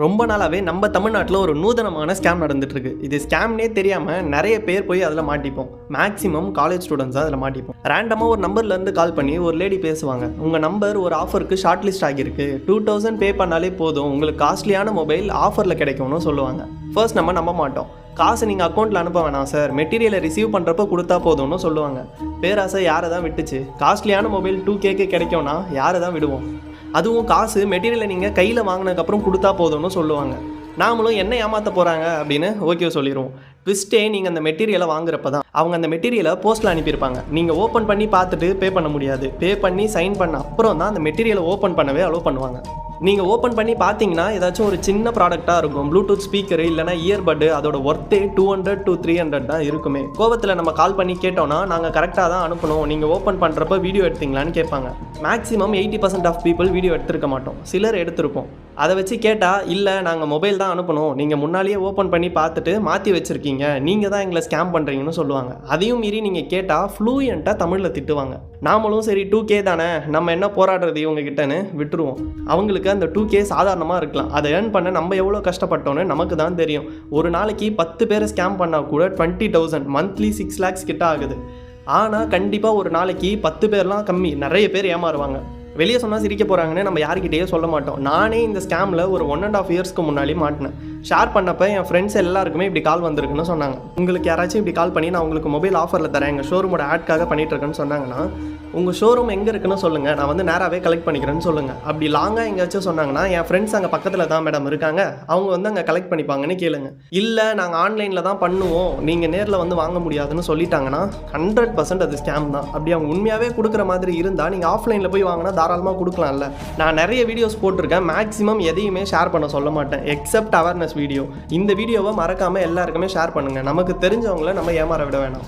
ரொம்ப நாளாவே நம்ம தமிழ்நாட்டில் ஒரு நூதனமான ஸ்கேம் நடந்துட்டு இருக்கு. இது ஸ்கேம்னே தெரியாம நிறைய பேர் போய் அதில் மாட்டிப்போம். மேக்ஸிமம் காலேஜ் ஸ்டூடெண்ட்ஸ் அதில் மாட்டிப்போம். ரேண்டமாக ஒரு நம்பர்ல இருந்து கால் பண்ணி ஒரு லேடி பேசுவாங்க. உங்க நம்பர் ஒரு ஆஃபருக்கு ஷார்ட் லிஸ்ட் ஆகியிருக்கு, 2000 பே பண்ணாலே போதும், உங்களுக்கு காஸ்ட்லியான மொபைல் ஆஃபரில் கிடைக்கும்னு சொல்லுவாங்க. ஃபர்ஸ்ட் நம்ம நம்ப மாட்டோம். காசு நீங்கள் அக்கௌண்ட்டில் அனுப்ப வேணாம் சார், மெட்டீரியலை ரிசீவ் பண்ணுறப்ப கொடுத்தா போதும்னு சொல்லுவாங்க. பேராசை யாரை தான் விட்டுச்சு? காஸ்ட்லியான மொபைல் 2K கிடைக்கும்னா யாரை தான் விடுவோம்? அதுவும் காசு மெட்டீரியலை நீங்கள் கையில் வாங்கினதுக்கப்புறம் கொடுத்தா போதும்னு சொல்லுவாங்க. நாமளும் என்ன ஏமாற்ற போகிறாங்க அப்படின்னு ஓகே சொல்லிடுவோம். ட்விஸ்ட்டே நீங்கள் அந்த மெட்டீரியலை வாங்குறப்ப தான். அவங்க அந்த மெட்டீரியலை போஸ்ட்டில் அனுப்பியிருப்பாங்க. நீங்கள் ஓப்பன் பண்ணி பார்த்துட்டு பே பண்ண முடியாது. பே பண்ணி சைன் பண்ண அப்புறம் தான் அந்த மெட்டீரியலை ஓப்பன் பண்ணவே அலோவ் பண்ணுவாங்க. நீங்கள் ஓப்பன் பண்ணி பார்த்தீங்கன்னா ஏதாச்சும் ஒரு சின்ன ப்ராடக்டாக இருக்கும். ப்ளூடூத் ஸ்பீக்கரு இல்லைனா இயர்பட்டு, அதோட ஒர்த்தே 200 to 300 தான் இருக்குமே. கோவத்தில் நம்ம கால் பண்ணி கேட்டோம்னா நாங்கள் கரெக்டாக தான் அனுப்பணும், நீங்கள் ஓப்பன் பண்ணுறப்ப வீடியோ எடுத்தீங்களான்னு கேட்பாங்க. மேக்ஸிமம் 80% ஆஃப் பீப்புள் வீடியோ எடுத்திருக்க மாட்டோம், சிலர் எடுத்திருப்போம். அதை வச்சு கேட்டால் இல்லை நாங்கள் மொபைல் தான் அனுப்பணும், நீங்கள் முன்னாலேயே ஓப்பன் பண்ணி பார்த்துட்டு மாற்றி வச்சுருக்கீங்க, நீங்கள் தான் எங்களை ஸ்கேம் பண்ணுறீங்கன்னு சொல்லுவாங்க. அதையும் மீறி நீங்கள் கேட்டால் ஃப்ளூயண்ட்டாக தமிழில் திட்டுவாங்க. நாமளும் சரி 2K தானே, நம்ம என்ன போராடுறது இவங்க கிட்டன்னு விட்டுருவோம். அவங்களுக்கு அந்த 2K சாதாரணமாக இருக்கலாம், அதை ஏர்ன் பண்ண நம்ம எவ்வளோ கஷ்டப்பட்டோன்னு நமக்கு தான் தெரியும். ஒரு நாளைக்கு 10 பேரை ஸ்கேம் பண்ணால் கூட 20,000, மந்த்லி 6 lakhs கிட்ட ஆகுது. ஆனால் கண்டிப்பாக ஒரு நாளைக்கு 10 பேர்லாம் கம்மி, நிறைய பேர் ஏமாறுவாங்க. வெளியே சொன்னால் சிரிக்க போகிறாங்கன்னு நம்ம யார்கிட்டயே சொல்ல மாட்டோம். நானே இந்த ஸ்கேமில் ஒரு 1.5 years முன்னாடி மாட்டினேன். ஷேர் பண்ணப்போ என் ஃப்ரெண்ட்ஸ் எல்லாருக்குமே இப்படி கால் வந்திருக்குன்னு சொன்னாங்க. உங்களுக்கு யாராச்சும் இப்படி கால் பண்ணி நான் உங்களுக்கு மொபைல் ஆஃபரில் தரேன், எங்கள் ஷோரூமோட ஆட்காக பண்ணிகிட்ருக்கேன்னு சொன்னாங்கன்னா, உங்கள் ஷோரூம் எங்கே இருக்குன்னு சொல்லுங்கள், நான் வந்து நேராகவே கலெக்ட் பண்ணிக்கிறேன்னு சொல்லுங்கள். அப்படி லாங்காக எங்கேயாச்சும் சொன்னாங்கன்னா, என் ஃப்ரெண்ட்ஸ் அங்கே பக்கத்தில் தான் மேடம் இருக்காங்க, அவங்க வந்து அங்கே கலெக்ட் பண்ணிப்பாங்கன்னு கேளுங்க. இல்லை நாங்கள் ஆன்லைனில் தான் பண்ணுவோம், நீங்கள் நேரில் வந்து வாங்க முடியாதுன்னு சொல்லிட்டாங்கன்னா 100% அது ஸ்கேம் தான். அப்படி அவங்க உண்மையாகவே கொடுக்குற மாதிரி இருந்தால் நீங்கள் ஆஃப்லைனில் போய் வாங்கினா தாராளமாக கொடுக்கலாம்ல. நான் நிறைய வீடியோஸ் போட்டிருக்கேன், மேக்ஸிமம் எதையுமே ஷேர் பண்ண சொல்ல மாட்டேன் எக்ஸப்ட் அவேர்னஸ் வீடியோ. இந்த வீடியோவை மறக்காமல் எல்லாருக்குமே ஷேர் பண்ணுங்கள். நமக்கு தெரிஞ்சவங்கள நம்ம ஏமாற விட வேணாம்.